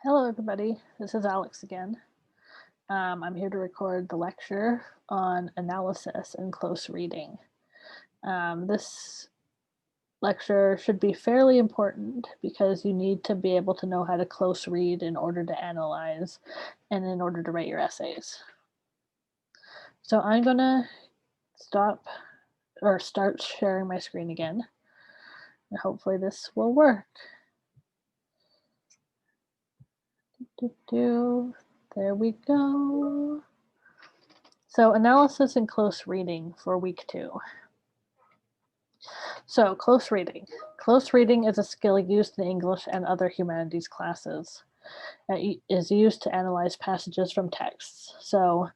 Hello, everybody. This is Alex again. I'm here to record the lecture on analysis and close reading. This lecture should be fairly important because you need to be able to know how to close read in order to analyze and in order to write your essays. So I'm going to stop or start sharing my screen again. And hopefully this will work. There we go. So analysis and close reading for week 2. So, close reading. Close reading is a skill used in English and other humanities classes. It is used to analyze passages from texts. So,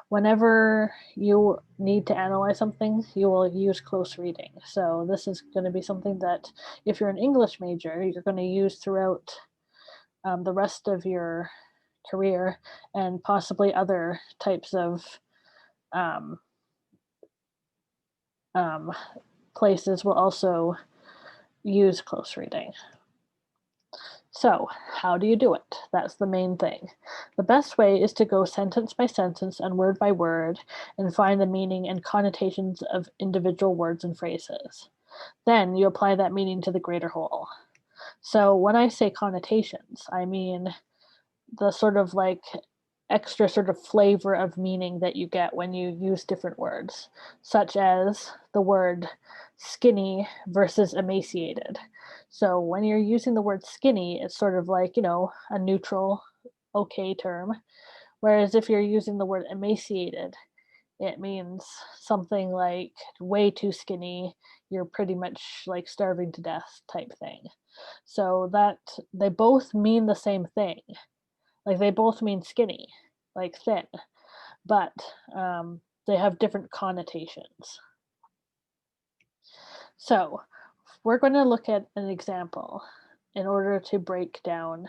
whenever you need to analyze something, you will use close reading. So, this is going to be something that, if you're an English major, you're going to use throughout the rest of your career and possibly other types of um, um, places will also use close reading. So, how do you do it? That's the main thing. The best way is to go sentence by sentence and word by word and find the meaning and connotations of individual words and phrases. Then you apply that meaning to the greater whole. So, when I say connotations, I mean the sort of like extra sort of flavor of meaning that you get when you use different words, such as the word skinny versus emaciated. So when you're using the word skinny, it's sort of like, a neutral, okay term. Whereas if you're using the word emaciated, it means something like way too skinny, you're pretty much like starving to death type thing. So that they both mean the same thing, like, they both mean skinny, like thin, but, they have different connotations. So, we're gonna look at an example in order to break down,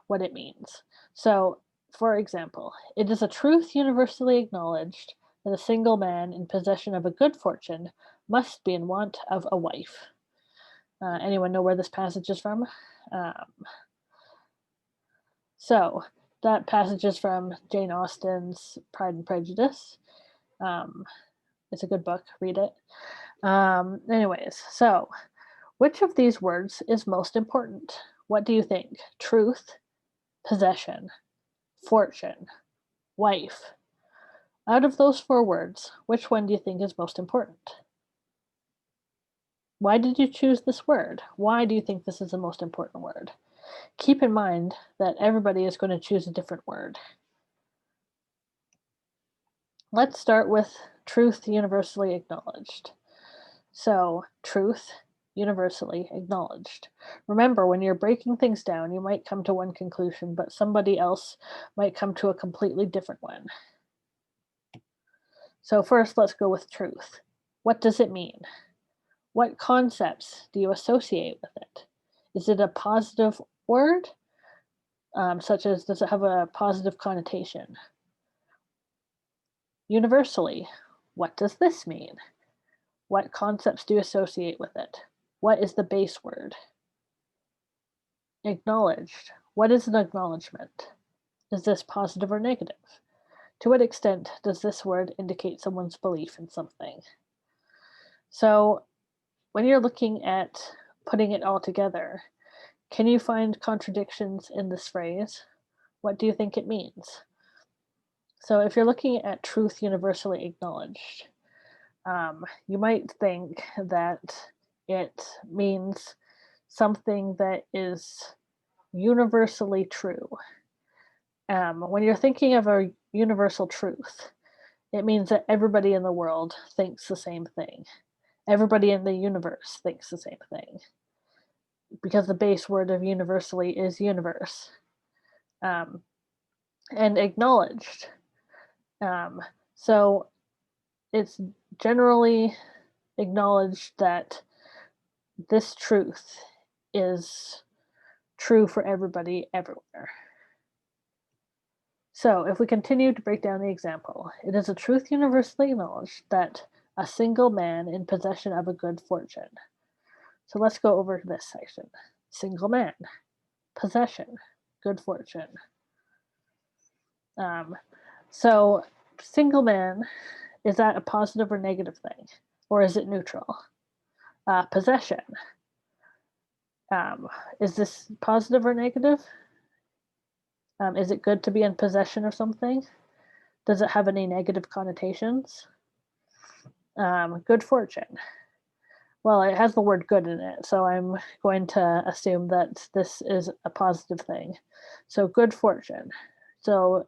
what it means. So, for example, it is a truth universally acknowledged that a single man in possession of a good fortune must be in want of a wife. Anyone know where this passage is from? Um, So that passage is from Jane Austen's Pride and Prejudice. Um, it's a good book. Read it. Anyways, so which of these words is most important? What do you think? Truth, possession, fortune, wife. Out of those four words, which one do you think is most important? Why did you choose this word? Why do you think this is the most important word? Keep in mind that everybody is going to choose a different word. Let's start with truth universally acknowledged. So, truth universally acknowledged. Remember, when you're breaking things down, you might come to one conclusion, but somebody else might come to a completely different one. So, first, let's go with truth. What does it mean? What concepts do you associate with it? Is it a positive word, such as does it have a positive connotation? Universally, what does this mean? What concepts do you associate with it? What is the base word? Acknowledged. What is an acknowledgement? Is this positive or negative? To what extent does this word indicate someone's belief in something? So, when you're looking at putting it all together, can you find contradictions in this phrase? What do you think it means? So, if you're looking at truth universally acknowledged, you might think that it means something that is universally true. When you're thinking of a universal truth, it means that everybody in the world thinks the same thing. Everybody in the universe thinks the same thing because the base word of universally is universe. Um, and acknowledged. Um, so it's generally acknowledged that this truth is true for everybody everywhere. So, if we continue to break down the example, it is a truth universally acknowledged that a single man in possession of a good fortune. So, let's go over this section. Single man. possession, good fortune. So single man, is that a positive or negative thing? Or is it neutral? Possession. Is this positive or negative? Is it good to be in possession of something? Does it have any negative connotations? Good fortune. Well, it has the word good in it, so I'm going to assume that this is a positive thing. So good fortune. So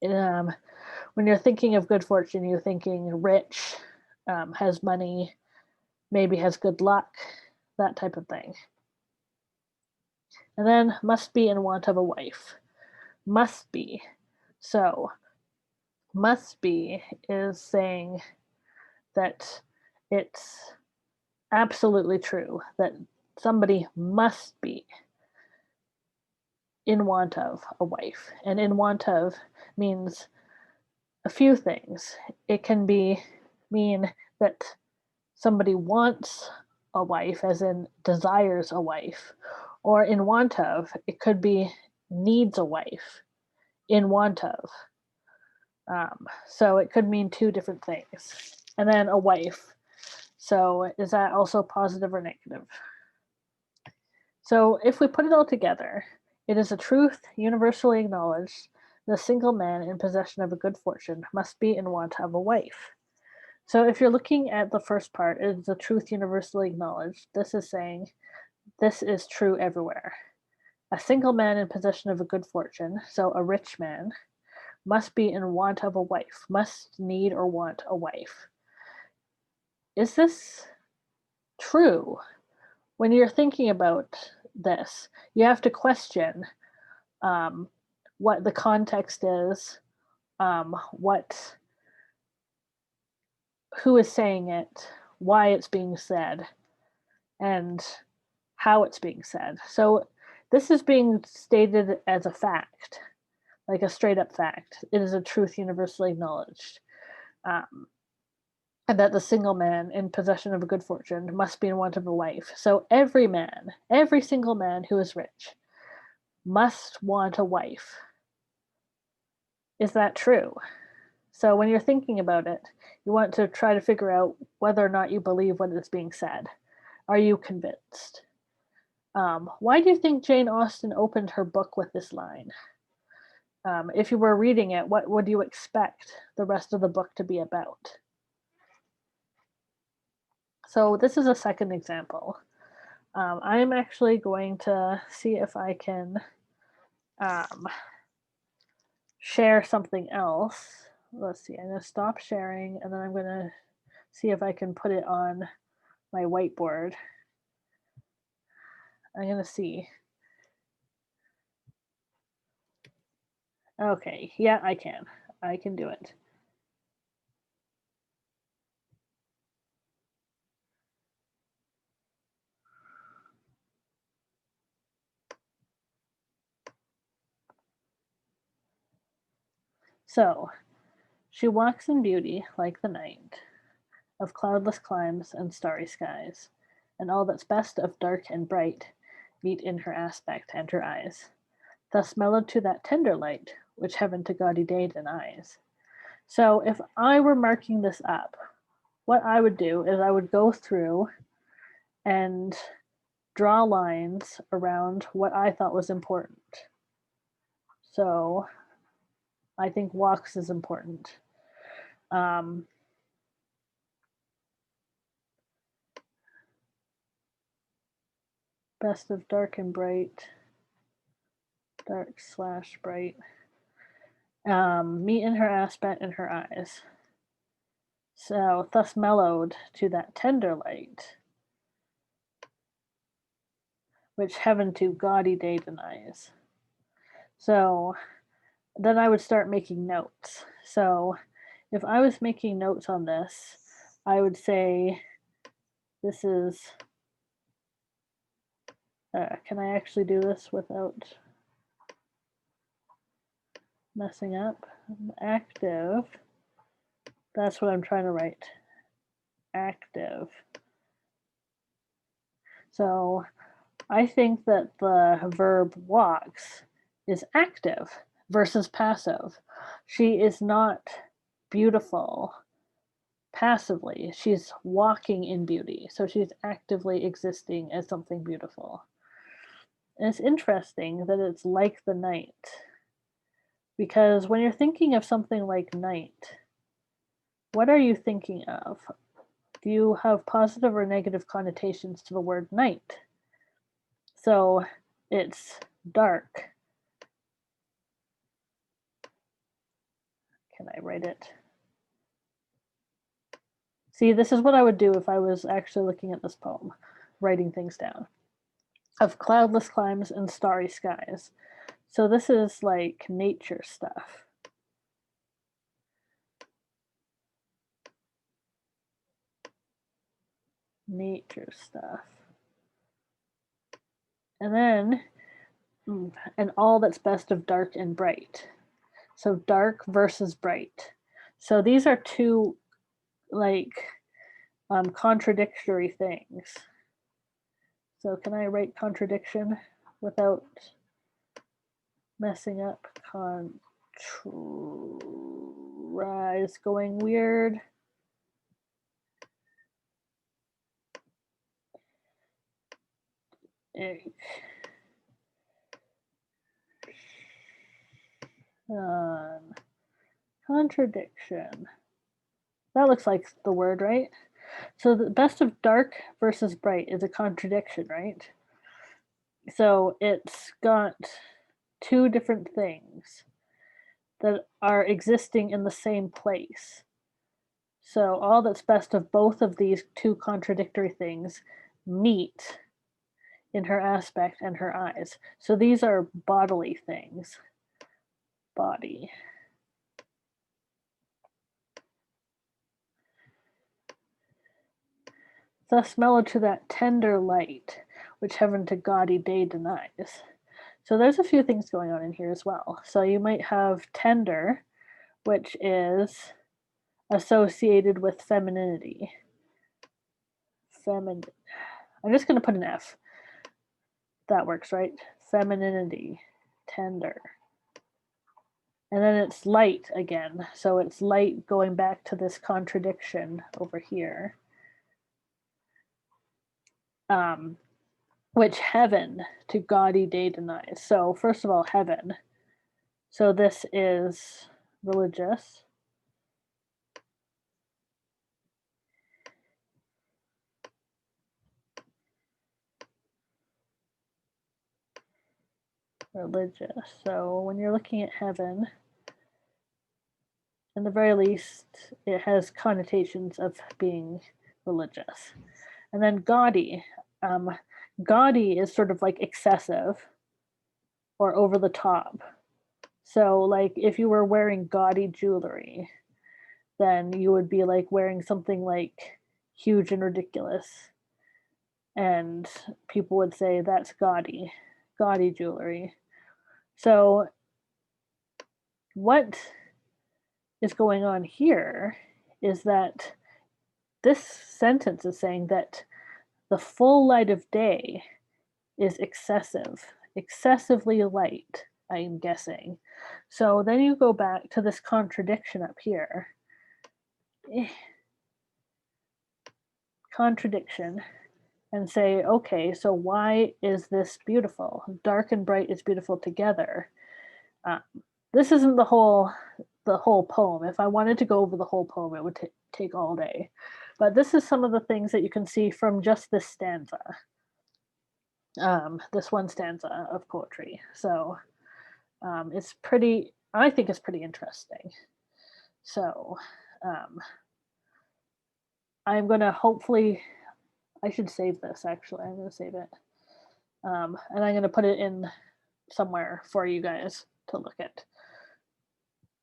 when you're thinking of good fortune, you're thinking rich, has money, maybe has good luck, that type of thing. And then must be in want of a wife. Must be. So must be is saying that it's absolutely true that somebody must be in want of a wife. And in want of means a few things. It can mean that somebody wants a wife, as in desires a wife, or in want of, it could be needs a wife, in want of. So it could mean two different things. And then a wife. So is that also positive or negative? So if we put it all together, it is a truth universally acknowledged that a single man in possession of a good fortune must be in want of a wife. So if you're looking at the first part, it is a truth universally acknowledged. This is saying this is true everywhere. A single man in possession of a good fortune, so a rich man, must be in want of a wife, must need or want a wife. Is this true? When you're thinking about this, you have to question um, what the context is, what who is saying it, why it's being said, and how it's being said. So this is being stated as a fact, like a straight up fact. It is a truth universally acknowledged. Um, and that the single man in possession of a good fortune must be in want of a wife. So every man, every single man who is rich, must want a wife. Is that true? So when you're thinking about it, you want to try to figure out whether or not you believe what is being said. Are you convinced? Why do you think Jane Austen opened her book with this line? If you were reading it, what would you expect the rest of the book to be about? So this is a second example. I'm actually going to see if I can um, share something else. Let's see, I'm going to stop sharing and then I'm going to see if I can put it on my whiteboard. I'm going to see. Okay, yeah, I can. I can do it. So, she walks in beauty like the night, of cloudless climes and starry skies, and all that's best of dark and bright meet in her aspect and her eyes, thus mellowed to that tender light which heaven to gaudy day denies. So if I were marking this up, what I would do is I would go through and draw lines around what I thought was important. So I think walks is important. Um, best of dark and bright, dark slash bright. Meet in her aspect and her eyes. So thus mellowed to that tender light, which heaven to gaudy day denies. So then I would start making notes. So if I was making notes on this, I would say this is, can I actually do this without messing up? Active, that's what I'm trying to write. Active. So I think that the verb walks is active versus passive. She is not beautiful passively. She's walking in beauty. So she's actively existing as something beautiful. And it's interesting that it's like the night. Because when you're thinking of something like night, what are you thinking of? Do you have positive or negative connotations to the word night? So it's dark. Can I write it? See, this is what I would do if I was actually looking at this poem, writing things down. Of cloudless climes and starry skies. So this is like nature stuff. Nature stuff. And then, and all that's best of dark and bright. So dark versus bright. So these are two like contradictory things. So can I write contradiction without messing up? Rise going weird. Contradiction. That looks like the word, right? So the best of dark versus bright is a contradiction, right? So it's got two different things that are existing in the same place. So all that's best of both of these two contradictory things meet in her aspect and her eyes. So these are bodily things. Body. Thus mellowed to that tender light, which heaven to gaudy day denies. So there's a few things going on in here as well. So you might have tender, which is associated with femininity. I'm just going to put an F. That works, right? Femininity, tender. And then it's light again. So it's light going back to this contradiction over here. Which heaven to gaudy day denies. So first of all, heaven. So this is religious. Religious. So when you're looking at heaven, in the very least, it has connotations of being religious. And then gaudy. Gaudy is sort of like excessive or over the top. So, like, if you were wearing gaudy jewelry, then you would be like wearing something like huge and ridiculous. And people would say that's gaudy jewelry. So, what is going on here is that this sentence is saying that the full light of day is excessively light, I'm guessing. So then you go back to this contradiction up here. Contradiction, and say, okay, so why is this beautiful? Dark and bright is beautiful together. This isn't the whole poem. If I wanted to go over the whole poem, it would take all day. But this is some of the things that you can see from just this stanza. This one stanza of poetry. So it's pretty, I think it's pretty interesting. So I'm going to hopefully, I should save this actually. I'm going to save it. And I'm going to put it in somewhere for you guys to look at.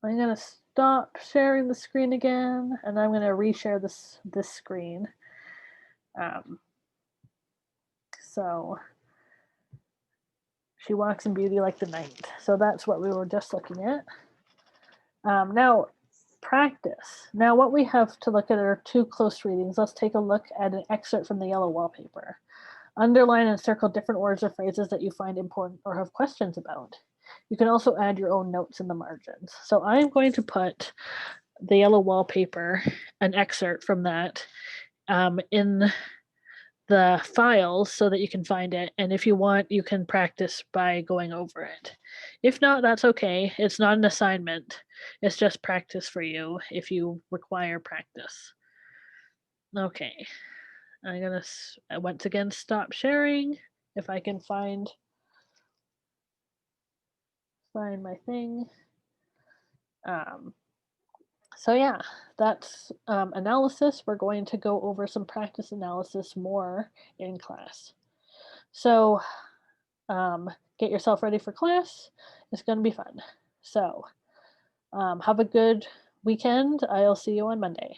I'm going to stop sharing the screen again, and I'm going to reshare this screen. So she walks in beauty like the night. So that's what we were just looking at. Now, practice. Now, what we have to look at are two close readings. Let's take a look at an excerpt from the Yellow Wallpaper. Underline and circle different words or phrases that you find important or have questions about. You can also add your own notes in the margins. So I'm going to put the yellow wallpaper, an excerpt from that, in the files so that you can find it. And if you want, you can practice by going over it. If not, that's okay. It's not an assignment, it's just practice for you if you require practice. Okay, I'm gonna once again stop sharing if I can find my thing. Um, so yeah, that's analysis. We're going to go over some practice analysis more in class. So get yourself ready for class. It's going to be fun. So have a good weekend. I'll see you on Monday.